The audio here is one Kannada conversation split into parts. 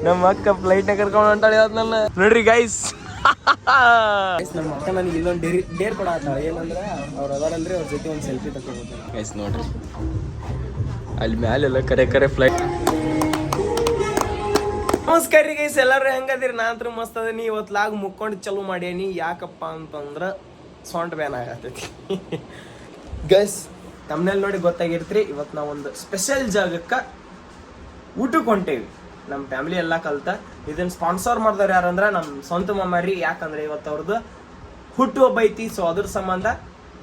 ನಮ್ಮ ಅಕ್ಕ ಫ್ಲೈಟ್ ಕರ್ಕೊಂಡು ಹೊಂಟಾಳೆ ಅದನ್ನೆಲ್ಲ ನೋಡ್ರಿ ಗೈಸ್. ನಮ್ಮ ಅಕ್ಕ ನನಗೆ ಇಲ್ಲೊಂದು ಡೇರ್ ಕೊಡ ಏನಂದ್ರೆ ಅವ್ರು ಅದಾರಂದ್ರೆ ಅವ್ರ ಜೊತೆ ಒಂದು ಸೆಲ್ಫಿ ತಗೋಬೋದು ಗೈಸ್. ನೋಡ್ರಿ ಅಲ್ಲಿ ಮ್ಯಾಲೆಲ್ಲ ಕರೆ ಫ್ಲೈಟ್. ನಮಸ್ಕಾರ ರೀ ಗೈಸ್, ಎಲ್ಲರೂ ಹೆಂಗದಿರಿ? ನಾ ಅಂತೂ ಮಸ್ತ್ ಅದೀನಿ. ಇವತ್ತು ಲಾಗ್ ಮುಕ್ಕೊಂಡು ಚಲೋ ಮಾಡ್ಯಾನಿ. ಯಾಕಪ್ಪ ಅಂತಂದ್ರೆ ಸೊಂಟ ಬ್ಯಾನ್ ಆಗತೈತಿ ಗೈಸ್. ತಮ್ಮನೇಲಿ ನೋಡಿ ಗೊತ್ತಾಗಿರ್ತ್ರಿ. ಇವತ್ತು ನಾವು ಒಂದು ಸ್ಪೆಷಲ್ ಜಾಗಕ್ಕೆ ಊಟಕ್ಕೆ ಹೊಂಟೇವಿ. ನಮ್ಮ ಫ್ಯಾಮಿಲಿ ಎಲ್ಲ ಕಲ್ತ. ಇದನ್ನ ಸ್ಪಾನ್ಸರ್ ಮಾಡಿದವ್ರು ಯಾರಂದ್ರೆ ನಮ್ಮ ಸ್ವಂತ ಮಾಮಾರಿ. ಯಾಕಂದ್ರೆ ಇವತ್ತು ಅವ್ರದ್ದು ಹುಟ್ಟುಹಬ್ಬ ಐತಿ. ಸೊ ಅದ್ರ ಸಂಬಂಧ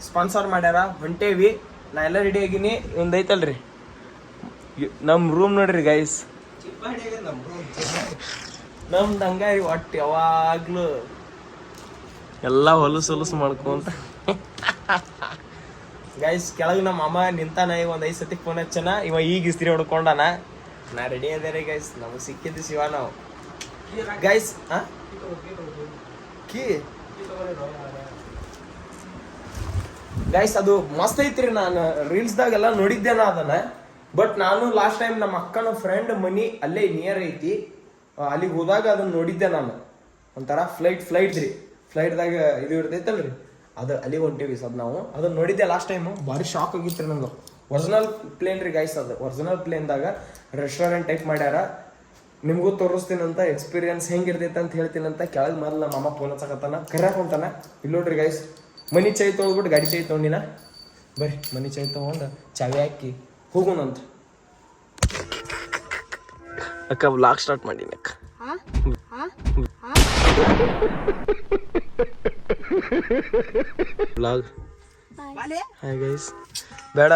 ಸ್ಪಾನ್ಸರ್ ಮಾಡ್ಯಾರ. ಹೊಂಟೇವಿ. ನಾ ಎಲ್ಲ ರೆಡಿ ಆಗೀನಿ. ಒಂದು ಐತಲ್ರಿ ನಮ್ಮ ರೂಮ್ ನೋಡ್ರಿ ಗೈಸ್. ನಮ್ದು ಹಂಗಾರಿ ಒಟ್ಟು ಯಾವಾಗ್ಲೂ ಎಲ್ಲ ಹೊಲಸು ಮಾಡ್ಕೊಂತ ಗೈಸ್. ಕೆಳಗೆ ನಮ್ಮ ಅಮ್ಮ ನಿಂತಾನ. ಒಂದು 5 ಸತಿ ಫೋನ್ ಹಚ್ಚನ. ಇವ ಈಗ ಇಸ್ತ್ರಿ ಹೊಡ್ಕೊಂಡಾನ. ನಾ ರೆಡಿ ಅದೇ ಗೈಸ್. ನಮಗೆ ಸಿಕ್ಕಿದ್ದು ಶಿವ ನಾವು ಗೈಸ್. ಕೀ ಗೈಸ್ ಅದು ಮಸ್ತ್ ಐತ್ರಿ. ನಾನು ರೀಲ್ಸ್ದಾಗೆಲ್ಲ ನೋಡಿದ್ದೇನ ಅದನ್ನ. ಬಟ್ ನಾನು ಲಾಸ್ಟ್ ಟೈಮ್ ನಮ್ಮ ಅಕ್ಕನ ಫ್ರೆಂಡ್ ಮನಿ ಅಲ್ಲೇ ನಿಯರ್ ಐತಿ. ಅಲ್ಲಿಗೆ ಹೋದಾಗ ಅದನ್ನ ನೋಡಿದ್ದೆ ನಾನು. ಒಂಥರ ಫ್ಲೈಟ್ ರೀ. ಫ್ಲೈಟ್ದಾಗ ಇದು ಇರ್ತೈತಲ್ರಿ, ಅದು ಅಲ್ಲಿಗೆ ಹೊಂಟೇವಿ ಸದ್ ನಾವು. ಅದನ್ನ ನೋಡಿದ್ದೆ ಲಾಸ್ಟ್ ಟೈಮು. ಭಾರಿ ಶಾಕ್ ಆಗಿತ್ತು ನಂಗೆ. ಒರಿಜಿನಲ್ ಪ್ಲೇನ್ ರೀ ಗೈಸ್. ಅದು ಒರಿಜಿನಲ್ ಪ್ಲೇನ್ದಾಗ ರೆಸ್ಟೋರೆಂಟ್ ಟೈಪ್ ಮಾಡ್ಯಾರ. ನಿಮಗೂ ತೋರಿಸ್ತೀನಂತ ಎಕ್ಸ್ಪೀರಿಯನ್ಸ್ ಹೆಂಗಿರ್ತೈತೆ ಅಂತ ಹೇಳ್ತೀನಂತ. ಕೆಳಗೆ ಮೊದಲು ನಮ್ಮ ಅಮ್ಮ ಫೋನ್ ಹಚ್ಚಕತ್ತಾನ, ಕರ್ಯಾಕ ಹೊಂಟಾನ. ಇಲ್ಲಿ ನೋಡ್ರಿ ಗೈಸ್, ಮನಿ ಚೈ ತೊಗೊಳ್ಬಿಟ್ಟು ಗಾಡಿ ಚೈ ತೊಗೊಂಡಿನ. ಬರ್ರಿ ಮನಿ ಚೈ ತೊಗೊಂಡು ಚಾವಿ ಹಾಕಿ ಹೋಗೋಣಂತ. ಅಕ್ಕ ವ್ಲಾಗ್ ಸ್ಟಾರ್ಟ್ ಮಾಡೀನಿ ಅಕ್ಕ. Vlog hi guys. ಬೇಡ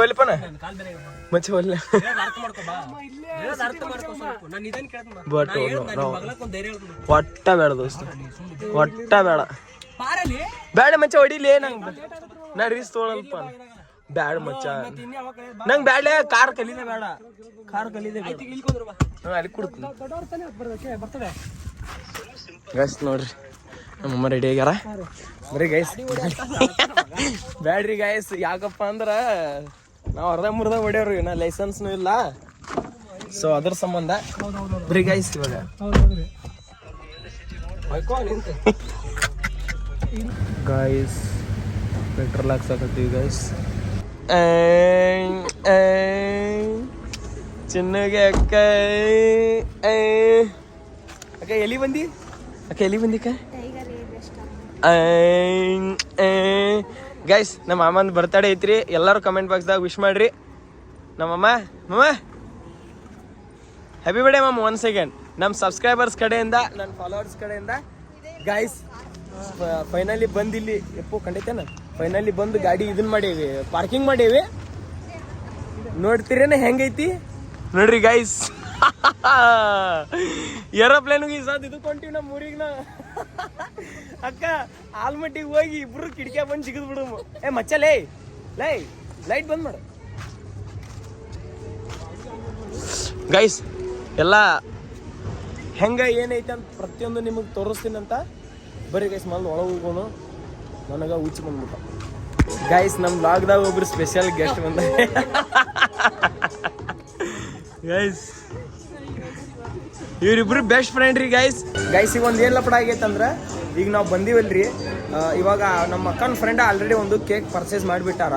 ಒಲಿಪನ ಮಚ್ಚ ಒಲ್ಲ. ಬಟ್ ಒಟ್ಟ ಬೇಡ ದೋಸ್ತ, ಒಟ್ಟ ಬೇಡ. ಬೇಡ ಮಚ್ಚ ಹೊಡಿಲಿ. ನಂಗೆ ನಾ ರೀಸ್ ತೊಗೊಳಲ್ಪ. ಬ್ಯಾಡ ಮಚ್ಚ ನಂಗೆ ಬ್ಯಾಡ್ಲೆ. ಕಾರ್ ಕಲೀದೆ ಬೇಡ. ಕಾರ್ ಕಲೀದೆ ಅಲ್ಲಿ ಕೊಡ್ತೀನಿ ಗೈಸ್. ನೋಡ್ರಿ ನಮ್ಮಮ್ಮ ರೆಡಿ ಆಗ್ಯಾರ. ಬರೀ ಗೈಸ್ ಬ್ಯಾಡ್ರಿ ಗೈಸ್. ಯಾಕಪ್ಪ ಅಂದ್ರ ನಾವು ಅರ್ಧ ಹೊಡ್ಯಾವ್ರಿ. ನಾ ಲೈಸೆನ್ಸ್ನು ಇಲ್ಲ. ಸೊ ಅದ್ರ ಸಂಬಂಧ ಬರೀ ಗೈಸ್. ಇವಾಗ ಗೈಸ್ ಪೆಟ್ರೋಲ್ ಹಾಕ್ಸಾಕತ್ತೀವಿ ಗೈಸ್. ಚಿನ್ನಗೆ ಅಕ್ಕ ಅಕ್ಕ ಎಲ್ಲಿ ಬಂದಿ? ಅಕ್ಕ ಎಲ್ಲಿ ಬಂದಿಕ್ಕ? ಗೈಸ್ ನಮ್ಮ ಮಾಮಂದು ಬರ್ತಡೇ ಐತ್ರಿ. ಎಲ್ಲರೂ ಕಮೆಂಟ್ ಬಾಕ್ಸ್ದಾಗ ವಿಶ್ ಮಾಡ್ರಿ. ನಮ್ಮಮ್ಮ ಹ್ಯಾಪಿ ಬರ್ಡೇ ಮಾಮ. 1 ಸೆಕೆಂಡ್. ನಮ್ಮ ಸಬ್ಸ್ಕ್ರೈಬರ್ಸ್ ಕಡೆಯಿಂದ, ನನ್ನ ಫಾಲೋವರ್ಸ್ ಕಡೆಯಿಂದ ಗೈಸ್ ಫೈನಲಿ ಬಂದು ಇಲ್ಲಿ ಎಪ್ಪು ಖಂಡಿತೇನ ಫೈನಲಿ ಬಂದು ಗಾಡಿ ಇದನ್ನ ಮಾಡೇವಿ, ಪಾರ್ಕಿಂಗ್ ಮಾಡೇವಿ. ನೋಡ್ತೀರೇನ ಹೆಂಗೈತಿ ನೋಡ್ರಿ ಗೈಸ್. ಏರೋಪ್ಲೇನ್ಗೆ ಈ ಸಾದ್ ಇದಕ್ಕೆ ಹೊಂಟಿವಿ ನಮ್ಮ ಊರಿಗೆ. ನಾ ಅಕ್ಕ ಆಲ್ಮಟ್ಟಿಗೆ ಹೋಗಿ ಇಬ್ರು ಕಿಟಕಿಯ ಬಂದು ಸಿಗದ್ ಬಿಡು. ಮಚ್ಚ ಲೈಟ್ ಬಂದ್ ಮಾಡು ಗೈಸ್. ಎಲ್ಲ ಹೆಂಗ ಏನೈತೆ ಅಂತ ಪ್ರತಿಯೊಂದು ನಿಮಗೆ ತೋರಿಸ್ತೀನಂತ. ಬರೀ ಗೈಸ್ ಮೊದಲು ಒಳಗೆ ಹೋಗೋನು. ನನಗೆ ಹುಚ್ಚು ಬಂದ್ಬಿಟ್ಟು ಗೈಸ್. ನಮ್ಮ ಲಾಗ್ದಾಗ ಒಬ್ರು ಸ್ಪೆಷಲ್ ಗೆಸ್ಟ್ ಬಂದ ಗೈಸ್. ಇವ್ರಿಬ್ರು ಬೆಸ್ಟ್ ಫ್ರೆಂಡ್ ರೀ ಗೈಸ್. ಈಗ ಒಂದು ಏನು ಲಪಡ ಆಗೈತೆ ಅಂದ್ರೆ, ಈಗ ನಾವು ಬಂದೀವಲ್ರಿ, ಇವಾಗ ನಮ್ಮ ಅಕ್ಕನ ಫ್ರೆಂಡ್ ಆಲ್ರೆಡಿ ಒಂದು ಕೇಕ್ ಪರ್ಚೇಸ್ ಮಾಡಿಬಿಟ್ಟಾರ.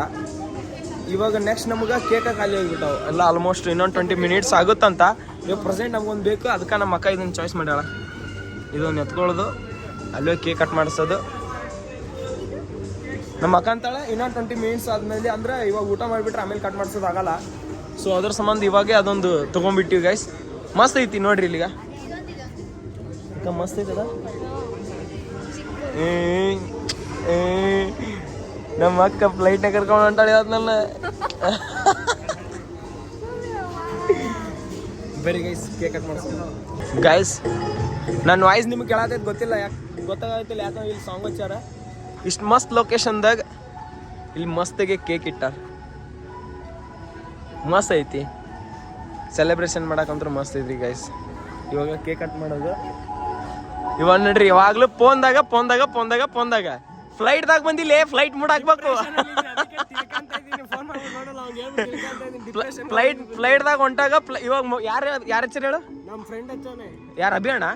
ಇವಾಗ ನೆಕ್ಸ್ಟ್ ನಮ್ಗೆ ಕೇಕ ಖಾಲಿ ಹೋಗ್ಬಿಟ್ಟಾವ ಎಲ್ಲ. ಆಲ್ಮೋಸ್ಟ್ ಇನ್ನೊಂದು 20 ಮಿನಿಟ್ಸ್ ಆಗುತ್ತಂತ. ಇವಾಗ ಪ್ರೆಸೆಂಟ್ ನಮ್ಗೊಂದು ಬೇಕು. ಅದಕ್ಕೆ ನಮ್ಮ ಅಕ್ಕ ಇದನ್ನು ಚಾಯ್ಸ್ ಮಾಡ್ಯಾಳ. ಇದೊಂದು ಎತ್ಕೊಳ್ಳೋದು, ಅಲ್ಲೇ ಕೇಕ್ ಕಟ್ ಮಾಡಿಸೋದು. ನಮ್ಮ ಅಕ್ಕ ಅಂತಾಳೆ ಇನ್ನೊಂದು 20 ಮಿನಿಟ್ಸ್ ಆದಮೇಲೆ, ಅಂದ್ರೆ ಇವಾಗ ಊಟ ಮಾಡಿಬಿಟ್ರೆ ಆಮೇಲೆ ಕಟ್ ಮಾಡಿಸೋದಾಗಲ್ಲ. ಸೊ ಅದ್ರ ಸಂಬಂಧ ಇವಾಗೇ ಅದೊಂದು ತೊಗೊಂಡ್ಬಿಟ್ಟಿವಿ ಗೈಸ್. ಮಸ್ತ್ ಐತಿ ನೋಡ್ರಿ ಇಲ್ಲಿಗ. ಮಸ್ತ್ ಐತದ. ನಮ್ಮ ಅಕ್ಕ ಫ್ಲೈಟ್ನ ಕರ್ಕೊಂಡು ಹೊಂಟಾಳೆ ಅದನ್ನೆಲ್ಲ. ಬರೀ ಗೈಸ್ ಕೇಕ್ ಕಟ್ ಮಾಡ್ಸೋದು ಗೈಸ್. ನನ್ನ ವಾಯ್ಸ್ ನಿಮ್ಗೆ ಕೇಳತೈತೆ ಗೊತ್ತಿಲ್ಲ, ಯಾಕೆ ಗೊತ್ತಾಗತ್ತಿಲ್ಲ. ಯಾಕಂದ್ರೆ ಇಲ್ಲಿ ಸಾಂಗ್ ಹಚ್ಚಾರ. ಇಷ್ಟು ಮಸ್ತ್ ಲೊಕೇಶನ್ದಾಗ ಇಲ್ಲಿ ಮಸ್ತಿಗೆ ಕೇಕ್ ಇಟ್ಟಾರ. ಮಸ್ತ್ ಐತಿ. ಸೆಲೆಬ್ರೇಷನ್ ಮಾಡಕ್ಕಂತೂ ಮಸ್ತ್ ಐತ್ರಿ ಗೈಸ್. ಇವಾಗ ಕೇಕ್ ಕಟ್ ಮಾಡೋದು. ಇವಾಗ ನೋಡ್ರಿ ಯಾವಾಗ್ಲೂ ಫೋನ್ದಾಗ ಫ್ಲೈಟ್ದಾಗ ಬಂದಿಲ್ಲ. ಫ್ಲೈಟ್ ಮೂಡ್ ಹಾಕ್ಬೇಕು. ಫ್ಲೈಟ್ದಾಗ ಹೊಂಟಾಗ ಇವಾಗ ಯಾರು ಹಚ್ಚಾರ ಹೇಳು? ನಮ್ಮ ಫ್ರೆಂಡ್ ಹಚ್ಚಾನೆ. ಯಾರು ಅಭಿ ಅಣ್ಣ?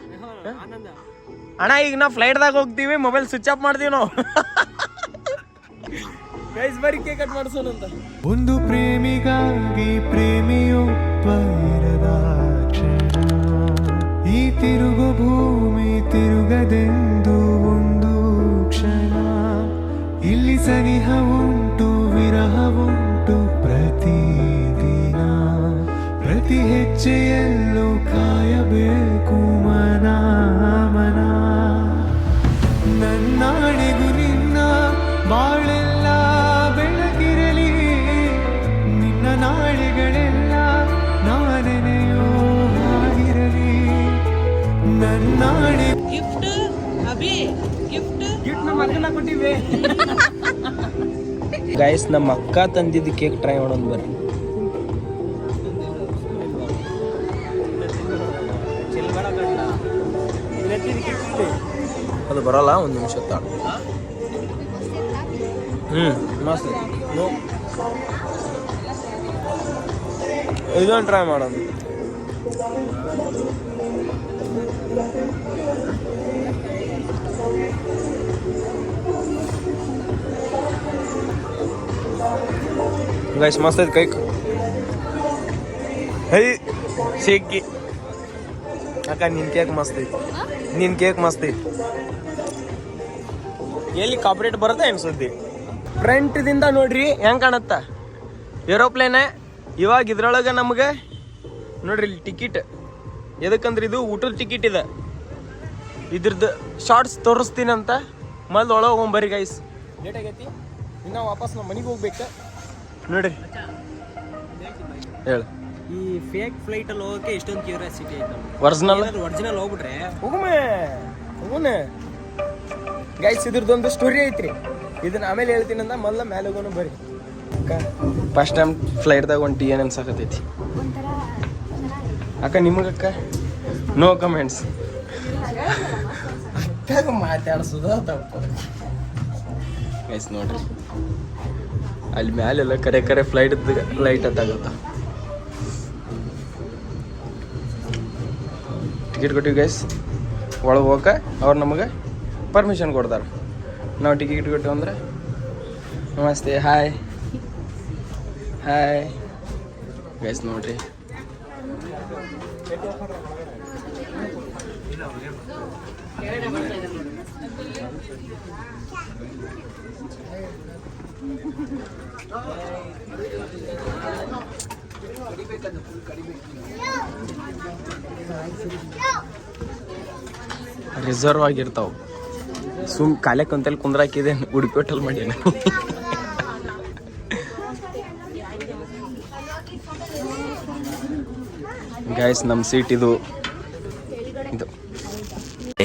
ಆನಂದ ಅಣ್ಣ ಈಗ ನಾವು ಫ್ಲೈಟ್ದಾಗ ಹೋಗ್ತೀವಿ, ಮೊಬೈಲ್ ಸ್ವಿಚ್ ಆಫ್ ಮಾಡ್ತೀವಿ ನಾವು. ಗೈಸ್ ಬರೀ ಕೇಕ್ ಕಟ್ ಮಾಡಿಸೋಣಂತ. ಒಂದು ಪ್ರೇಮಿಗಾಗಿ ಪ್ರೇಮಿಯೊಬ್ಬ ಇರದ ಕ್ಷಣ, ಈ ತಿರುಗು ಭೂಮಿ ತಿರುಗದೆಂದು ಒಂದು ಕ್ಷಣ, ಇಲ್ಲಿ ಸನಿಹ ಉಂಟು ವಿರಹವುಂಟು ಪ್ರತಿದಿನ, ಪ್ರತಿ ಹೆಜ್ಜೆಯಲ್ಲೂ ಕಾಯಬೇಕು ಮನ ಮನ. ನನ್ನಾಣೆಗೂ ನಿನ್ನ ಬಾಳೆಲ್ಲ ಬೆಳಗಿರಲಿ, ನಿನ್ನ ನಾಳೆಗಳೆಲ್ಲ ನಾನೆನೆಯೋ ಆಗಿರಲಿ. ನನ್ನಾಣೆ ಗಿಫ್ಟ್ ಅಭಿ ಗಿಫ್ಟ್ ನಮ್ಮ ಅಕ್ಕನ ಕೊಟ್ಟಿವಿ. ಗೈಸ್ ನಮ್ಮ ಅಕ್ಕ ತಂದಿದ್ದು ಕೇಕ್ ಟ್ರೈ ಮಾಡೋಣ ಬರ್ರಿ. ಅದು ಬರಲ್ಲ, ಒಂದು ನಿಮಿಷ ತಾಳು. ಮಸ್ತ್ ಇದೊಂದು ಟ್ರೈ ಮಾಡೋಣ. ಗೈಸ್ ಮಸ್ತ್ ಐತೆ ಕೈಕ್. ಹೈ ಶೇಕಿ ಅಕ್ಕ, ನಿನ್ ಕೇಕ್ ಮಸ್ತ್ ಐತಿ, ನಿನ್ ಕೇಕ್ ಮಸ್ತ್ ಐತಿ. ಎಲ್ಲಿ ಕಾಪರೇಟ್ ಬರುತ್ತೆ ಏನು ಸುದ್ದಿ? ಫ್ರಂಟ್ದಿಂದ ನೋಡ್ರಿ ಹೆಂಗೆ ಕಾಣತ್ತ ಏರೋಪ್ಲೇನ್. ಇವಾಗ ಇದ್ರೊಳಗೆ ನಮ್ಗೆ ನೋಡ್ರಿ ಇಲ್ಲಿ ಟಿಕೆಟ್, ಎದಕ್ಕಂದ್ರೆ ಇದು ಊಟದ ಟಿಕೆಟ್ ಇದೆ. ಇದ್ರದ್ದು ಶಾರ್ಟ್ಸ್ ತೋರಿಸ್ತೀನಂತ ಮೊದಲು ಒಳಗೆ ಹೋಗ್ಬರ್ರಿ ಗೈಸ್. ಲೇಟ್ ಆಗೈತಿ, ಇನ್ನು ವಾಪಸ್ ನಮ್ಮ ಮನೆಗೆ ಹೋಗ್ಬೇಕು ನೋಡ್ರಿ. ಹೇಳು. ಈ ಫೇಕ್ ಫ್ಲೈಟ್ ಅಲ್ಲಿ ಹೋಗಕ್ಕೆ ಇಷ್ಟೊಂದು ಕ್ಯೂರಿಯಾಸಿಟಿ ಐತೆ. ಒರಿಜಿನಲ್ ಹೋಗ್ಬಿಟ್ರೆ ಹೋಗುಮೆ ಗೈಸ್. ಇದ್ರದ್ದೊಂದು ಸ್ಟೋರಿ ಐತ್ರಿ, ಇದನ್ನ ಆಮೇಲೆ ಹೇಳ್ತೀನಿ ಅಂದ ಮೊದಲ ಮೇಲೆ ಹೋಗೋಣ ಬರ್ರಿ. ಅಕ್ಕ ಫಸ್ಟ್ ಟೈಮ್ ಫ್ಲೈಟ್ದಾಗ ಒಂದು ಏನು ಅನ್ಸಾಕತೈತಿ ಅಕ್ಕ? ನಿಮಗಕ್ಕ? No comments. ಅಕ್ಕಾಗ ಮಾತಾಡ್ಸೋದ ತಪ್ಪು ಗೈಸ್. ನೋಡ್ರಿ ಅಲ್ಲಿ ಮ್ಯಾಲೆಲ್ಲ ಕರೆ ಕರೆ ಫ್ಲೈಟ್ ಹತ್ತಾಗತ್ತ. ಟಿಕೆಟ್ ಕೊಟ್ಟಿವಿ ಗೈಸ್, ಒಳಗೆ ಹೋಗಕ್ಕೆ ಅವ್ರು ನಮಗೆ ಪರ್ಮಿಷನ್ ಕೊಡ್ತಾರೆ. ನಾವು ಟಿಕೆಟ್ ಕೊಟ್ಟಿವಿ ಅಂದ್ರೆ ನಮಸ್ತೆ ಹಾಯ್ ಹಾಯ್ ಗೈಸ್. ನೋಡ್ರಿ ರಿಸರ್ವ್ ಆಗಿರ್ತಾವ. ಸುಮ್ ಕಾಲೆ ಕುಂತಲ್ಲಿ ಕುಂದ್ರಾಕಿದೆ ಉಡುಪಿ ಹೋಟೆಲ್ ಮಾಡಿ. ಗೈಸ್ ನಮ್ಮ ಸೀಟ್ ಇದು.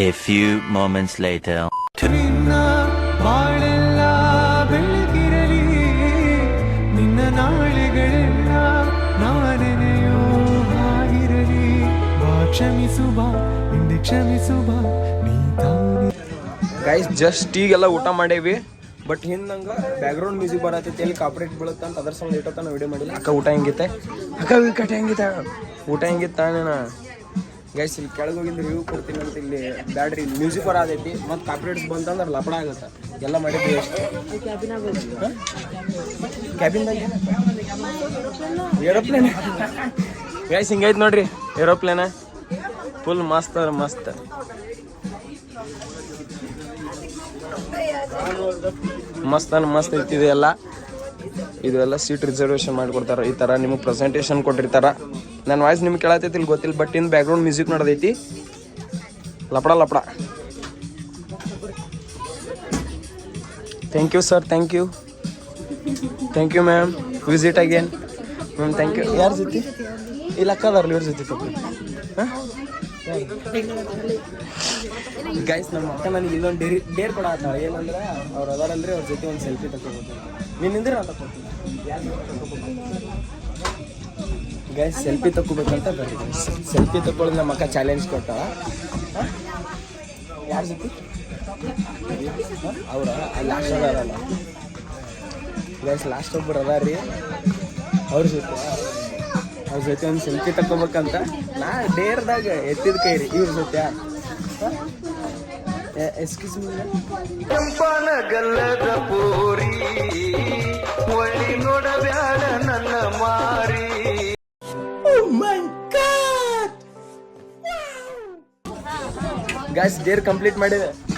A few moments later. ನಿನ್ನ ಬಾಳೆಲ್ಲ ಬೆಳಗಿರಲಿ, ನಿನ್ನ ನಾಳೆಗಳೆಲ್ಲ ನಾನೆನೆಯೋ ಆಗಿರಲಿ. ಬಾ ಕ್ಷಮಿಸು ಬಾ, ಹಿಂದೆ ಕ್ಷಮಿಸು ಬಾ, ನೀ ತಾನೇ. ಗೈಸ್ ಜಸ್ಟ್ ಈಗೆಲ್ಲ ಊಟ ಮಾಡೇವಿ, ಬಟ್ ಹಿಂದಂಗೆ ಬ್ಯಾಕ್ಗ್ರೌಂಡ್ ಮ್ಯೂಸಿಕ್ ಬರತೈತಿ, ಎಲ್ಲಿ ಕಾಪರೇಟ್ ಬೀಳುತ್ತೆ ಅಂತ ಅದ್ರ ಸಂಬಂಧ ಇಟ್ಟತ್ತ ನಾವು ವಿಡಿಯೋ ಮಾಡಿಲ್ಲ. ಅಕ್ಕ ಊಟ ಹೆಂಗಿತ್ತೆ? ಅಕ್ಕ ವಿಕಟ್ ಹೆಂಗಿತ್ತ? ಊಟ ಹೆಂಗಿತ್ತ ಅಣ್ಣ? ಗೈಸ್ ಇಲ್ಲಿ ಕೆಳಗೆ ಹೋಗಿದ್ದು ರಿವ್ಯೂ ಕೊಡ್ತೀನಿ ಅಂತ. ಇಲ್ಲಿ ಬ್ಯಾಡ್ರಿ ಮ್ಯೂಸಿಕ್ ಬರತೈತಿ, ಮತ್ತು ಕಾಪರೇಟ್ಸ್ ಬಂತಂದ್ರೆ ಲಪಡ ಆಗುತ್ತೆ. ಎಲ್ಲ ಮಾಡಿದ್ವಿ ಎಷ್ಟು ಕ್ಯಾಬಿನ್ದಾಗ ಏರೋಪ್ಲೇನ್. ಗೈಸ್ ಹಿಂಗೈತೆ ನೋಡ್ರಿ ಏರೋಪ್ಲೇನ, ಫುಲ್ ಮಸ್ತ್ ಮಸ್ತ್. ಮಸ್ತ್ ಐತಿ ಇದೆಲ್ಲ. ಇದೆಲ್ಲ ಸೀಟ್ ರಿಸರ್ವೇಷನ್ ಮಾಡಿಕೊಡ್ತಾರೆ. ಈ ಥರ ನಿಮಗೆ ಪ್ರೆಸೆಂಟೇಷನ್ ಕೊಟ್ಟಿರ್ತಾರೆ. ನನ್ನ ವಾಯ್ಸ್ ನಿಮ್ಗೆ ಕೇಳತೈತಿ ಇಲ್ಲಿ ಗೊತ್ತಿಲ್ಲ, ಬಟ್ ಇನ್ನು ಬ್ಯಾಕ್ಗ್ರೌಂಡ್ ಮ್ಯೂಸಿಕ್ ನೋಡೋದೈತಿ. ಲಪಡ. Thank you sir, thank you ma'am. Visit again ma'am, thank you. ಯಾರ ಜೊತೆ? ಇಲ್ಲ ಅಕ್ಕದಾರಲ್ಲ, ಇವ್ರ ಜೊತೆ ತಗೋ. ಹಾಂ ಗೈಸ್ ನಮ್ಮ ಅಕ್ಕ ನನಗೆ ಇಲ್ಲೊಂದು ಡೇರ್ ಕೊಡತ್ತಾಳ. ಏನಂದ್ರೆ ಅವ್ರು ಅದಾರಲ್ರಿ, ಅವ್ರ ಜೊತೆ ಒಂದು ಸೆಲ್ಫಿ ತಗೋಬೋದು. ನಿನ್ನಿಂದ್ರೆ ನಾನು ತಗೋತೀನಿ ಗೈಸ್. ಸೆಲ್ಫಿ ತಗೋಬೇಕಂತ ಬರ್ರಿ. ಸೆಲ್ಫಿ ತಗೊಳ್ಳೋದು ನಮ್ಮ ಅಕ್ಕ ಚಾಲೆಂಜ್ ಕೊಟ್ಟಾಳ. ಯಾರ ಜೊತೆ? ಅವ್ರ ಲಾಸ್ಟ್ ಅದಾರಲ್ಲ ಗೈಸ್, ಲಾಸ್ಟ್ ಒಬ್ಬರು ಅದಾರ ರೀ. ಅವ್ರ ಜೊತೆ ಒಂದು ಸೆಲ್ಫಿ ತಗೋಬೇಕಂತ ನಾ ಡೇರ್ದಾಗ ಎತ್ತಿದ ಕೈ ರೀ ಇವ್ರ ಜೊತೆ ಎಕ್ಸ್ಕ್ಯೂಸ್ ಮೀ ಗಲ್ಲದ ಪೋರಿ ಒಳ್ಳಿ ನೋಡಬ್ಯಾಡ ನನ್ನ ಮಾರಿ. ಗಾಯ್ಸ್ ಡೇರ್ ಕಂಪ್ಲೀಟ್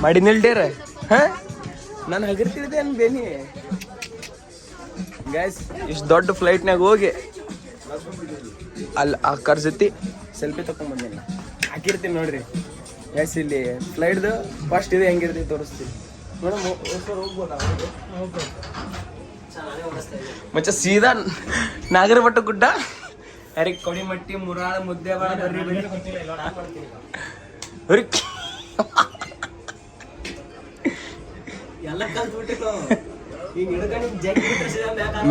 ಮಾಡಿನಿಲ್ ಡೇರ್ ಹಾ ನಾನು ಹಗರ್ತಿದ್ದೆ ಅನ್ ಬೇನಿ ಗಾಯ್ಸ್ ಇಷ್ಟು ದೊಡ್ಡ ಫ್ಲೈಟ್ನಾಗ ಹೋಗಿ ಅಲ್ಲಿ ಅಕ್ಕರ ಜೊತೆ ಸೆಲ್ಫಿ ತಗೊಂಡ್ಬಂದೇನಿ ಹಾಕಿರ್ತೀನಿ ನೋಡ್ರಿ ಗಾಯ್ಸ್ ಇಲ್ಲಿ ಫ್ಲೈಟ್ದು ಫಸ್ಟ್ ಇದು ಹೆಂಗಿರ್ತೀವಿ ತೋರಿಸ್ತೀವಿ ಮೇಡಮ್ ಹೋಗ್ಬೋದಾ ಮಚ್ಚ ಸೀದಾ ನಾಗರಬಟ್ಟ ಗುಡ್ಡ ಯಾರಿಗೆ ಕೊಡಿಮಟ್ಟಿ ಮುರಾಳ ಮುದ್ದೇವಾಡ ಬರ್ರಿ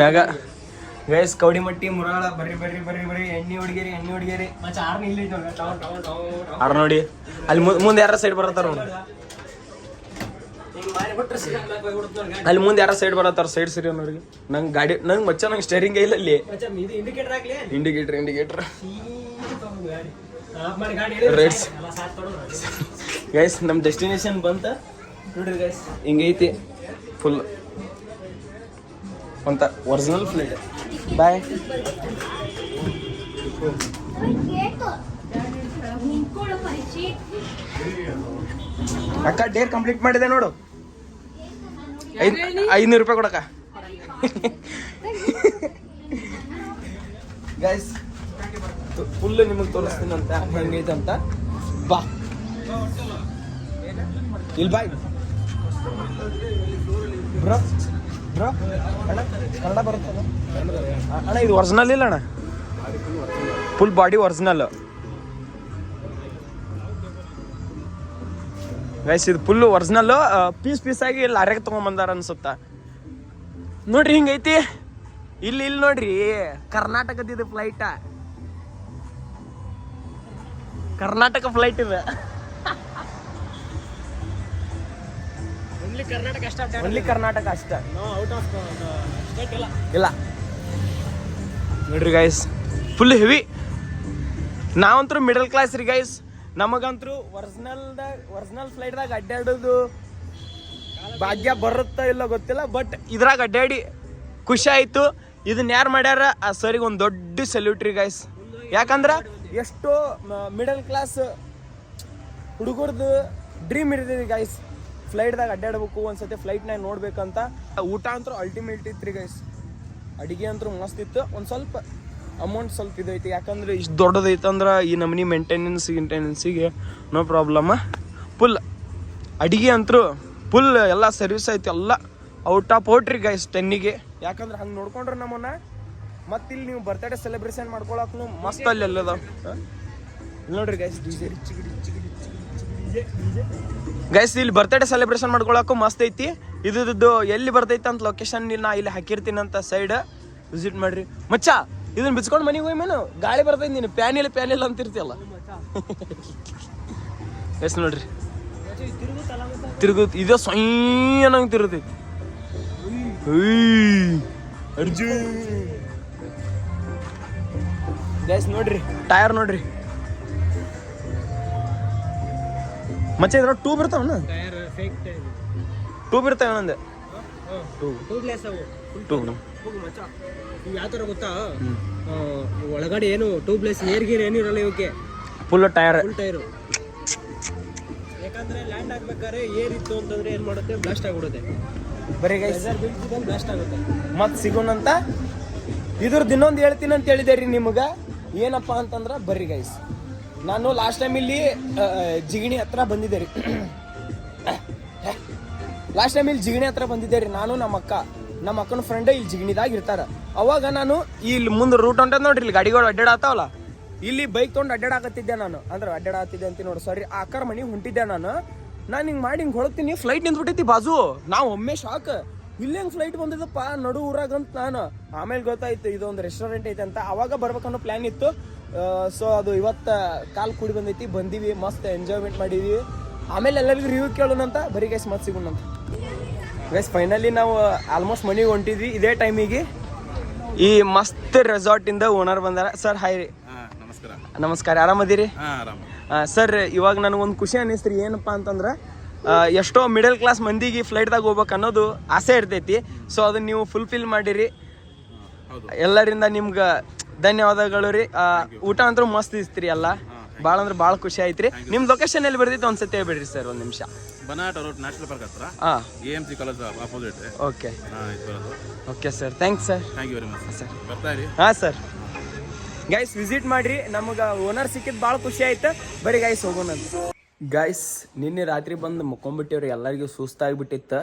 ಮ್ಯಾಗ ಗೈಸ್ ಕೌಡಿಮಟ್ಟಿ ಮುರಾಳ ಬರ್ರಿ ಎಣ್ಣೆ ಹುಡುಗಿರಿ ಆರ್ ನೋಡಿ ಅಲ್ಲಿ ಮುಂದೆ ಯಾರ ಸೈಡ್ ಬರತ್ತಾರ ಅಲ್ಲಿ ಮುಂದೆ ಯಾರ ಸೈಡ್ ಬರತ್ತಾರ ಸೈಡ್ ಸರಿ ಅನ್ನೋರಿಗೆ ನಂಗೆ ಗಾಡಿ ನಂಗೆ ಮಚ್ಚ ನಂಗೆ ಸ್ಟೇರಿಂಗ್ ಇಲ್ಲ ಅಲ್ಲಿ ಇಂಡಿಕೇಟರ್ ರೇಟ್ಸ್ ಗೈಸ್ ನಮ್ಮ ಡೆಸ್ಟಿನೇಷನ್ ಬಂತ ನೋಡ್ರಿ ಗೈಸ್ ಹಿಂಗೈತಿ ಫುಲ್ ಅಂತ ಒರಿಜಿನಲ್ ಫ್ಲೈಟ್ ಬಾಯ್ ಅಕ್ಕ ಡೇರ್ ಕಂಪ್ಲೀಟ್ ಮಾಡಿದೆ ನೋಡು 500 ರೂಪಾಯಿ ಕೊಡಕ್ಕ ಗೈಸ್ ಫುಲ್ ನಿಮಗೆ ತೋರಿಸ್ತೀನಿ ಅಂತ ಹೆಂಗೈತೆ ಅಂತ ಬಾ ಇಲ್ಲಿ ಬಾಯ್ ಬ್ರೋ ಅಣ್ಣ ಕನ್ನಡ ಬರುತ್ತಲ್ಲ ಅಣ್ಣ ಇದು ಒರಿಜಿನಲ್ ಇಲ್ಲ ಅಣ್ಣ ಫುಲ್ ಬಾಡಿ ಒರಿಜಿನಲ್ ಗೈಸ್ ಇದು ಫುಲ್ ಒರಿಜಿನಲ್ ಪೀಸ್ ಆಗಿ ಲಾರ್ಯಾಗ ತೊಗೊಂಬಂದಾರ ಅನ್ಸುತ್ತ ನೋಡ್ರಿ ಹಿಂಗೈತಿ ಇಲ್ಲಿ ನೋಡ್ರಿ ಕರ್ನಾಟಕದ ಇದು ಫ್ಲೈಟ ಕರ್ನಾಟಕ ಫ್ಲೈಟ್ ಇದೆ ಓನ್ಲಿ ಕರ್ನಾಟಕ ಅಷ್ಟ ಇಲ್ಲ ನೋಡ್ರಿ ಗೈಸ್ ಫುಲ್ ಹೆವಿ ನಾವಂತರೂ ಮಿಡಲ್ ಕ್ಲಾಸ್ ರೀ ಗೈಸ್ ನಮಗಂತರೂ ಒರಿಜಿನಲ್ ಫ್ಲೈಟ್ದಾಗ ಅಡ್ಡಾಡೋದು ಭಾಗ್ಯ ಬರುತ್ತಾ ಇಲ್ಲ ಗೊತ್ತಿಲ್ಲ ಬಟ್ ಇದ್ರಾಗ ಅಡ್ಡಾಡಿ ಖುಷಿ ಆಯ್ತು ಇದನ್ನ ಯಾರು ಮಾಡ್ಯಾರ ಆ ಸರಿಗೆ ಒಂದು ದೊಡ್ಡ ಸಲ್ಯೂಟ್ ರೀ ಗೈಸ್ ಯಾಕಂದ್ರೆ ಎಷ್ಟೋ ಮಿಡಲ್ ಕ್ಲಾಸ್ ಹುಡುಗರದು ಡ್ರೀಮ್ ಇರ್ತೈತಿ ಗೈಸ್ ಫ್ಲೈಟ್ದಾಗ ಅಡ್ಡಾಡ್ಬೇಕು ಒಂದ್ಸತಿ ಫ್ಲೈಟ್ನಾಗ ನೋಡ್ಬೇಕಂತ ಊಟ ಅಂತೂ ಅಲ್ಟಿಮೇಟ್ ಇತ್ತು ರೀ ಗೈಸ್ ಅಡಿಗೆ ಅಂತೂ ಮಸ್ತ್ ಇತ್ತು ಒಂದು ಸ್ವಲ್ಪ ಅಮೌಂಟ್ ಸ್ವಲ್ಪ ಇದೈತಿ ಯಾಕಂದ್ರೆ ಇಷ್ಟು ದೊಡ್ಡದೈತೆ ಅಂದ್ರೆ ಈ ನಮನಿ ಮೇಂಟೆನೆನ್ಸಿಗೆ ನೋ ಪ್ರಾಬ್ಲಮ್ ಫುಲ್ ಅಡಿಗೆ ಅಂತೂ ಫುಲ್ ಎಲ್ಲ ಸರ್ವಿಸ್ ಐತಿ ಎಲ್ಲ ಔಟ್ ಆಫ್ ಔಟ್ರಿ ಗೈಸ್ 10ಗೆ ಯಾಕಂದ್ರೆ ಹಂಗೆ ನೋಡ್ಕೊಂಡ್ರೆ ನಮ್ಮನ್ನ ಮತ್ತೆ ಇಲ್ಲಿ ನೀವು ಬರ್ತ್ಡೇ ಸೆಲೆಬ್ರೇಷನ್ ಮಾಡ್ಕೊಳಕ್ಕೂ ಮಸ್ತ್ ಅಲ್ಲಿ ಅಲ್ಲದ ನೋಡ್ರಿ ಗೈಸ್ ಗೈಸ್ ಇಲ್ಲಿ ಬರ್ತ್ಡೇ ಸೆಲೆಬ್ರೇಷನ್ ಮಾಡ್ಕೊಳಕ್ಕೂ ಮಸ್ತ್ ಐತಿ ಇದು ಎಲ್ಲಿ ಬರ್ತೈತೆ ಅಂತ ಲೊಕೇಶನ್ ನಾ ಇಲ್ಲಿ ಹಾಕಿರ್ತೀನಿ ಅಂತ ಸೈಡ್ ವಿಸಿಟ್ ಮಾಡ್ರಿ ಮಚ್ಚ ಇದನ್ನ ಬಿಚ್ಕೊಂಡು ಮನೆಗೆ ಹೋಗಿ ಮೇನು ಗಾಳಿ ಬರ್ತೈತಿ ನೀನು ಪ್ಯಾನ್ ಇಲ್ಲ ಅಂತಿರ್ತಿಯಲ್ಲ ಎಸ್ ನೋಡ್ರಿ ತಿರುಗುತ್ತೆ ಇದು ಸ್ವಯಂಗೆ ತಿರುಗತೈತಿ ಅರ್ಜುನ್ ಗೈಸ್ ನೋಡ್ರಿ ಟೈರ್ ನೋಡ್ರಿ ಮಚ್ಚ ಇದ್ರ ಟೂಬ್ ಇರ್ತಾವಣ್ಣ ಟೂಬ್ ಇರ್ತಾವ ನಂದೆ ಯಾವ ತರ ಗೊತ್ತಾ ಒಳಗಡೆ ಏನು ಟ್ಯೂಬ್ಲೆಸ್ ಏರ್ಗೀರ್ ಏನು ಇರಲ್ಲ ಇವಕ್ಕೆ ಫುಲ್ ಟೈರ್ ಯಾಕಂದ್ರೆ ಲ್ಯಾಂಡ್ ಆಗ್ಬೇಕಾದ್ರೆ ಏರ್ ಇತ್ತು ಅಂತಂದ್ರೆ ಏನ್ ಮಾಡುತ್ತೆ ಬ್ಲಾಸ್ಟ್ ಆಗ್ಬಿಡುತ್ತೆ ಬರೀ ಗೈಸ್ ಬ್ಲಾಸ್ಟ್ ಆಗುತ್ತೆ ಮತ್ತೆ ಸಿಗೋಣಂತ ಇದ್ರದ್ದು ಇನ್ನೊಂದು ಹೇಳ್ತೀನಿ ಅಂತ ಹೇಳಿದೆ ರೀ ನಿಮ್ಗೆ ಏನಪ್ಪ ಅಂತಂದ್ರೆ ಬರ್ರಿ ಗೈಸ್ ನಾನು ಲಾಸ್ಟ್ ಟೈಮ್ ಇಲ್ಲಿ ಜಿಗಣಿ ಹತ್ರ ಬಂದಿದ್ದೆ ರೀ ಬಂದಿದ್ದೆ ರೀ ನಾನು ನಮ್ಮ ಅಕ್ಕನ ಫ್ರೆಂಡ್ ಇಲ್ಲಿ ಜಿಗಣಿದಾಗ ಇರ್ತಾರ ಅವಾಗ ನಾನು ಇಲ್ಲಿ ಮುಂದೆ ರೂಟ್ ಹೊಂಟದ ನೋಡ್ರಿ ಇಲ್ಲಿ ಗಾಡಿಗಳು ಅಡ್ಡಾಡತ್ತಾವಲ್ಲ ಇಲ್ಲಿ ಬೈಕ್ ತೊಗೊಂಡು ಅಡ್ಡಾಡಕತ್ತಿದ್ದೆ ನಾನು ಅಂದ್ರೆ ಅಡ್ಡಾಡತ್ತಿದ್ದೆ ಅಂತ ನೋಡಿ ಸಾರಿ ಆ ಅಕ್ಕರ ಮನೆಗೆ ಹೊಂಟಿದ್ದೆ ನಾನು ಹಿಂಗೆ ಮಾಡಿ ಹಿಂಗೆ ಹೊಳಗ್ತೀನಿ ಫ್ಲೈಟ್ ನಿಂತ್ಬಿಟ್ಟೈತಿ ಬಾಜು ನಾವು ಒಮ್ಮೆ ಶಾಕ್ ಇಲ್ಲಿ ಹೆಂಗೆ ಫ್ಲೈಟ್ ಬಂದಿದ್ದಪ್ಪ ನಡು ಊರಾಗಂತ ನಾನು ಆಮೇಲೆ ಗೊತ್ತಾಯ್ತು ಇದೊಂದು ರೆಸ್ಟೋರೆಂಟ್ ಐತೆ ಅಂತ ಅವಾಗ ಬರ್ಬೇಕನ್ನೋ ಪ್ಲ್ಯಾನ್ ಇತ್ತು ಸೊ ಅದು ಇವತ್ತು ಕಾಲ್ ಕೂಡಿ ಬಂದೀವಿ ಮಸ್ತ್ ಎಂಜಾಯ್ಮೆಂಟ್ ಮಾಡಿದ್ವಿ ಆಮೇಲೆ ಎಲ್ಲರಿಗೂ ರಿವ್ಯೂ ಕೇಳೋಣಂತ ಬರೀ ಗೈಸ್ ಮತ್ತೆ ಸಿಗೋಣಂತ ಗೈಸ್ ಫೈನಲಿ ನಾವು ಆಲ್ಮೋಸ್ಟ್ ಮನೆಗೆ ಹೊಂಟಿದ್ವಿ ಇದೇ ಟೈಮಿಗೆ ಈ ಮಸ್ತ್ ರೆಸಾರ್ಟ್ ಇಂದ ಓನರ್ ಬಂದಾರ ಸರ್. ಹಾಯ್ ರೀ. ನಮಸ್ಕಾರ, ಆರಾಮದಿರಿ ಸರ್? ಇವಾಗ ನನಗೊಂದು ಖುಷಿ ಅನ್ನಿಸ್ತ್ರಿ. ಏನಪ್ಪಾ ಅಂತಂದ್ರೆ ಎಷ್ಟೋ ಮಿಡಲ್ ಕ್ಲಾಸ್ ಮಂದಿಗೆ ಫ್ಲೈಟ್ದಾಗ ಹೋಗ್ಬೇಕು ಅನ್ನೋದು ಆಸೆ ಇರ್ತೈತಿ. ಸೊ ಅದನ್ನ ನೀವು ಫುಲ್ಫಿಲ್ ಮಾಡಿರಿ. ಎಲ್ಲರಿಂದ ನಿಮ್ಗೆ ಧನ್ಯವಾದಗಳು ರೀ. ಊಟ ಅಂತೂ ಮಸ್ತ್ ಇಸ್ತ್ರಿ ಎಲ್ಲ. ಭಾಳ ಅಂದ್ರೆ ಭಾಳ ಖುಷಿ ಆಯ್ತ್ರಿ. ನಿಮ್ಮ ಲೊಕೇಶನ್ ಎಲ್ಲಿ ಬರ್ತಿತ್ತು ಒಂದ್ಸತಿ ಹೇಳ್ಬಿಡ್ರಿ ಸರ್, ಒಂದು ನಿಮಿಷ. ಬನಾಟ ರೋಡ್ ನ್ಯಾಷನಲ್ ಪಾರ್ಕ್ ಹತ್ರ AMC college opposite. Okay okay sir, thanks sir. Thank you very much sir. ಬರ್ತಾ ಇರಿ. ಹಾಂ ಸರ್. ಗೈಸ್ ವಿಸಿಟ್ ಮಾಡ್ರಿ. ನಮಗೆ ಓನರ್ ಸಿಕ್ಕಿದ್ದು ಭಾಳ ಖುಷಿ ಆಯ್ತು. ಬರೀ ಗೈಸ್ ಹೋಗೋಣ. ಗೈಸ್ ನಿನ್ನೆ ರಾತ್ರಿ ಬಂದು ಮುಕ್ಕೊಂಬಿಟ್ಟಿವ್ರಿ. ಎಲ್ಲರಿಗೂ ಸುಸ್ತಾಗಿಬಿಟ್ಟಿತ್ತು.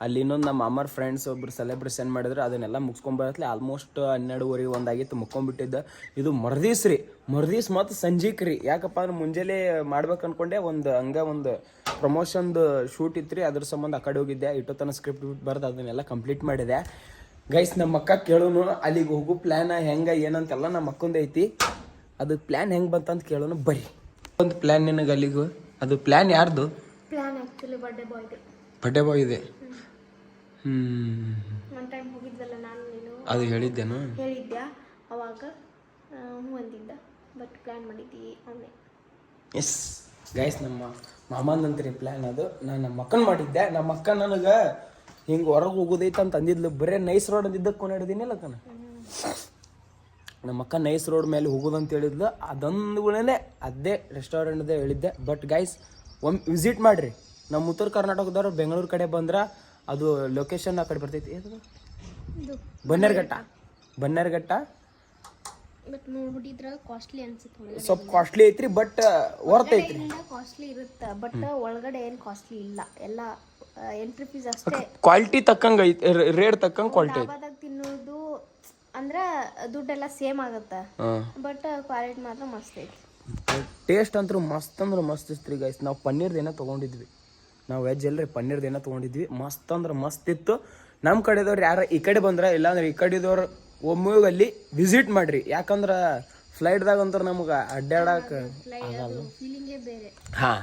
ಅಲ್ಲಿ ಇನ್ನೊಂದು ನಮ್ಮ ಅಮ್ಮರ ಫ್ರೆಂಡ್ಸ್ ಒಬ್ರು ಸೆಲೆಬ್ರೇಷನ್ ಮಾಡಿದ್ರು. ಅದನ್ನೆಲ್ಲ ಮುಗಿಸ್ಕೊಂಬರತ್ಲೆ ಆಲ್ಮೋಸ್ಟ್ 12:30 ಒಂದಾಗಿತ್ತು ಮುಕ್ಕೊಂಬಿಟ್ಟಿದ್ದ. ಇದು ಮರ್ದೀಸ್ ರೀ, ಮರ್ದೀಸ್ ಮತ್ತು ಸಂಜೀಕ್ ರೀ. ಯಾಕಪ್ಪ ಅಂದ್ರೆ ಮುಂಜಾನೆ ಮಾಡ್ಬೇಕು ಅನ್ಕೊಂಡೆ. ಒಂದು ಪ್ರಮೋಷನ್ದು ಶೂಟ್ ಇತ್ತು ರೀ. ಅದ್ರ ಸಂಬಂಧ ಆ ಕಡೆ ಹೋಗಿದ್ದೆ. ಇಟ್ಟೊತ್ತನ ಸ್ಕ್ರಿಪ್ಟ್ ಬರೆದು ಅದನ್ನೆಲ್ಲ ಕಂಪ್ಲೀಟ್ ಮಾಡಿದೆ. ಗೈಸ್ ನಮ್ಮ ಅಕ್ಕ ಕೇಳೋನು ಅಲ್ಲಿಗೆ ಹೋಗೋ ಪ್ಲ್ಯಾನ್ ಹೆಂಗೆ ಏನಂತೆಲ್ಲ ನಮ್ಮ ಅಕ್ಕಂದು ಐತಿ. ಅದು ಪ್ಲ್ಯಾನ್ ಹೆಂಗೆ ಬಂತಂತ ಕೇಳೋನು ಬರ್ರಿ. ಒಂದು ಪ್ಲ್ಯಾನ್ ನಿನಗೆ ಅಲ್ಲಿಗೂ. ಅದು ಪ್ಲ್ಯಾನ್ ಯಾರ್ದು? ಪ್ಲಾನ್ ಆಕ್ಚುಲಿ ಬರ್ಡೇ ಬಾಯ್ದು. ಬರ್ಡೇ ಬಾಯ್ ಇದೆ. ಒನ್ ಟೈಮ್ ಹೋಗಿದ್ವಲ್ಲ ನಾನು ನೀನು, ಅದು ಹೇಳಿದ್ದೇನು? ಹೇಳಿದ್ಯಾ ಅವಾಗ ಹ್ಞೂ ಅಂದಿದ್ದ. ಬಟ್ ಪ್ಲ್ಯಾನ್ ಮಾಡಿದ್ದಿ ಅವನೇ. ಎಸ್ ಗೈಸ್ ನಮ್ಮ ಮಾಮಂದಂತ್ರಿ ಪ್ಲ್ಯಾನ್ ಅದು. ನಾನು ನಮ್ಮ ಅಕ್ಕನ ಮಾಡಿದ್ದೆ. ನಮ್ಮ ಅಕ್ಕ ನನಗೆ ಹಿಂಗೆ ಹೊರಗೆ ಹೋಗೋದೈತೆ ಅಂತ ಅಂದಿದ್ಲು. ಬರೀ ನೈಸ್ ರೋಡ್ ಅಂದಿದ್ದಕ್ಕೆ ಕೊಂಡಿದ್ದೀನಿಲ್ಲ ಅಕ್ಕನ. ನಮ್ಮ ಅಕ್ಕ ನೈಸ್ ರೋಡ್ ಮೇಲೆ ಹೋಗೋದಂತ ಹೇಳಿದ್ಲು. ಅದೊಂದುಗಳೇ ಅದೇ ರೆಸ್ಟೋರೆಂಟ್ದೇ ಹೇಳಿದ್ದೆ. ಬಟ್ ಗೈಸ್ ಒಮ್ಮೆ ವಿಸಿಟ್ ಮಾಡಿರಿ. ನಮ್ಮ ಉತ್ತರ ಕರ್ನಾಟಕದವ್ರು ಬೆಂಗಳೂರು ಕಡೆ ಬಂದ್ರೆ ಅದು ಲೊಕೇಶನ್ ಆ ಕಡೆ ಬರ್ತೈತಿ. ಬನ್ನೇರ್ಘಟ್ಟ. ಬಟ್ ನೋಡಿದ್ರೆ ಕಾಸ್ಟ್ಲಿ ಅನ್ಸುತ್ತೆ. ಸ್ವಲ್ಪ ಕಾಸ್ಟ್ಲಿ ಐತ್ರಿ, ಬಟ್ ವರ್ತ್ ಐತ್ರಿ. ಕಾಸ್ಟ್ಲಿ ಇರುತ್ತೆ ಬಟ್ ಒಳಗಡೆ ಏನು ಕಾಸ್ಟ್ಲಿ ಇಲ್ಲ. ಎಲ್ಲ ಎಂಟ್ರಿ ಫೀಸ್ ಅಷ್ಟೇ. ಕ್ವಾಲಿಟಿ ತಕ್ಕಂಗೆ ಐತಿ, ರೇಟ್ ತಕ್ಕಂಗೆ ಕ್ವಾಲಿಟಿ ಐತಿ. ಡಾಬಾದಾಗ ತಿನ್ನೋದು ಅಂದ್ರೆ ದುಡ್ಡೆಲ್ಲ ಸೇಮ್ ಆಗುತ್ತೆ, ಬಟ್ ಕ್ವಾಲಿಟಿ ಮಾತ್ರ ಮಸ್ತ್ ಐತಿ. ಟೇಸ್ಟ್ ಅಂತೂ ಮಸ್ತ್ ಅಂದ್ರೆ ಮಸ್ತ್ ಇಸ್ತ್ರಿ ಗೈಸ್. ನಾವು ಪನ್ನೀರ್ದೇನೋ ತೊಗೊಂಡಿದ್ವಿ. ನಾವು ವೆಜ್ ಅಲ್ರಿ ಪನ್ನೀರ್ದೇನೋ ತೊಗೊಂಡಿದ್ವಿ. ಮಸ್ತ್ ಅಂದ್ರೆ ಮಸ್ತ್ ಇತ್ತು. ನಮ್ಮ ಕಡೆದವ್ರು ಯಾರು ಈ ಕಡೆ ಬಂದ್ರೆ, ಇಲ್ಲಾಂದ್ರೆ ಈ ಕಡೆದವ್ರು ಒಮ್ಮೆ ಅಲ್ಲಿ ವಿಸಿಟ್ ಮಾಡ್ರಿ. ಯಾಕಂದ್ರೆ ಫ್ಲೈಟ್ದಾಗ ಅಂತಾರೆ ನಮ್ಗೆ ಅಡ್ಡಾಡಕ್ಕೆ ಆಗಲ್ಲ. ಹಾಂ,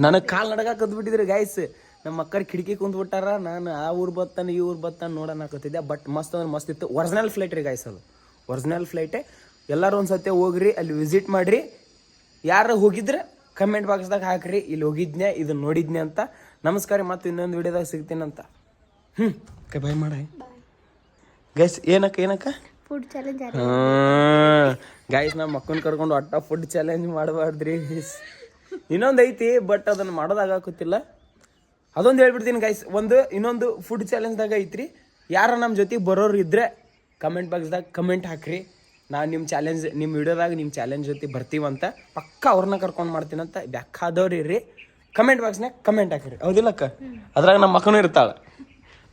ನನಗೆ ಕಾಲು ನಡಗಾಕತ್ಬಿಟ್ಟಿದ್ರಿ ಗೈಸ್. ನಮ್ಮ ಅಕ್ಕರ ಕಿಟಕಿ ಕುಂತ್ಬಿಟ್ಟಾರ. ನಾನು ಆ ಊರು ಬತ್ತಾನೆ ಈ ಊರು ಬತ್ತಾನೆ ನೋಡೋಣ ಹಾಕತ್ತಿದ್ದೆ. ಬಟ್ ಮಸ್ತ್ ಅಂದ್ರೆ ಮಸ್ತ್ ಇತ್ತು. ಒರಿಜಿನಲ್ ಫ್ಲೈಟ್ ರೀ ಗೈಸ್, ಅದು ಒರಿಜಿನಲ್ ಫ್ಲೈಟೇ. ಎಲ್ಲರೂ ಒಂದು ಸತಿ ಹೋಗ್ರಿ, ಅಲ್ಲಿ ವಿಸಿಟ್ ಮಾಡಿರಿ. ಯಾರು ಹೋಗಿದ್ರೆ ಕಮೆಂಟ್ ಬಾಕ್ಸ್ದಾಗ ಹಾಕ್ರಿ, ಇಲ್ಲಿ ಹೋಗಿದ್ನೆ ಇದನ್ನ ನೋಡಿದ್ನೆ ಅಂತ. ನಮಸ್ಕಾರ, ಮತ್ತು ಇನ್ನೊಂದು ವಿಡಿಯೋದಾಗ ಸಿಗ್ತೀನಂತ. ಓಕೆ ಬಾಯ್ ಮಾಡ ಗೈಸ್. ಏನಕ್ಕ ಫುಡ್ ಚಾಲೆಂಜ್. ಗೈಸ್ ನಮ್ಮ ಮಕ್ಕನ ಕರ್ಕೊಂಡು ಒಟ್ಟ ಫುಡ್ ಚಾಲೆಂಜ್ ಮಾಡಬಾರ್ದ್ರಿ. ಇನ್ನೊಂದು ಐತಿ ಬಟ್ ಅದನ್ನು ಮಾಡೋದಾಗತ್ತಿಲ್ಲ. ಅದೊಂದು ಹೇಳ್ಬಿಡ್ತೀನಿ ಗೈಸ್. ಇನ್ನೊಂದು ಫುಡ್ ಚಾಲೆಂಜ್ದಾಗ ಐತ್ರಿ. ಯಾರ ನಮ್ಮ ಜೊತೆಗೆ ಬರೋರು ಇದ್ರೆ ಕಮೆಂಟ್ ಬಾಕ್ಸ್ದಾಗ ಕಮೆಂಟ್ ಹಾಕ್ರಿ. ನಾನು ನಿಮ್ಮ ವಿಡಿಯೋದಾಗ ನಿಮ್ಮ ಚಾಲೆಂಜ್ ಜೊತೆ ಬರ್ತೀವಂತ. ಪಕ್ಕ ಅವ್ರನ್ನ ಕರ್ಕೊಂಡು ಮಾಡ್ತೀನಂತ. ಬೇಕಾದವ್ರು ಇರ್ರಿ, ಕಮೆಂಟ್ ಬಾಕ್ಸ್ನಾಗ ಕಮೆಂಟ್ ಹಾಕಿರಿ. ಹೌದಿಲ್ಲಕ್ಕ? ಅದ್ರಾಗ ನಮ್ಮ ಮಕ್ಕನೂ ಇರ್ತಾಳೆ,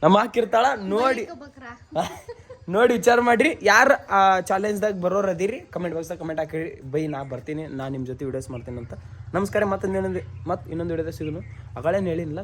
ನಮ್ಮ ಹಾಕಿರ್ತಾಳ. ನೋಡಿ ವಿಚಾರ ಮಾಡ್ರಿ. ಯಾರು ಆ ಚಾಲೆಂಜ್ದಾಗ ಬರೋರು ಅದಿರಿ ಕಮೆಂಟ್ ಬಾಕ್ಸ್ದಾಗ ಕಮೆಂಟ್ ಹಾಕಿರಿ. ಬೈ ನಾ ಬರ್ತೀನಿ, ನಾನು ನಿಮ್ಮ ಜೊತೆ ವಿಡಿಯೋಸ್ ಮಾಡ್ತೀನಿ ಅಂತ. ನಮಸ್ಕಾರ. ಇನ್ನೊಂದು ವಿಡಿಯೋದಾಗ ಸಿಗೋನು. ಅಗಳೇನು ಹೇಳಿಲ್ಲ.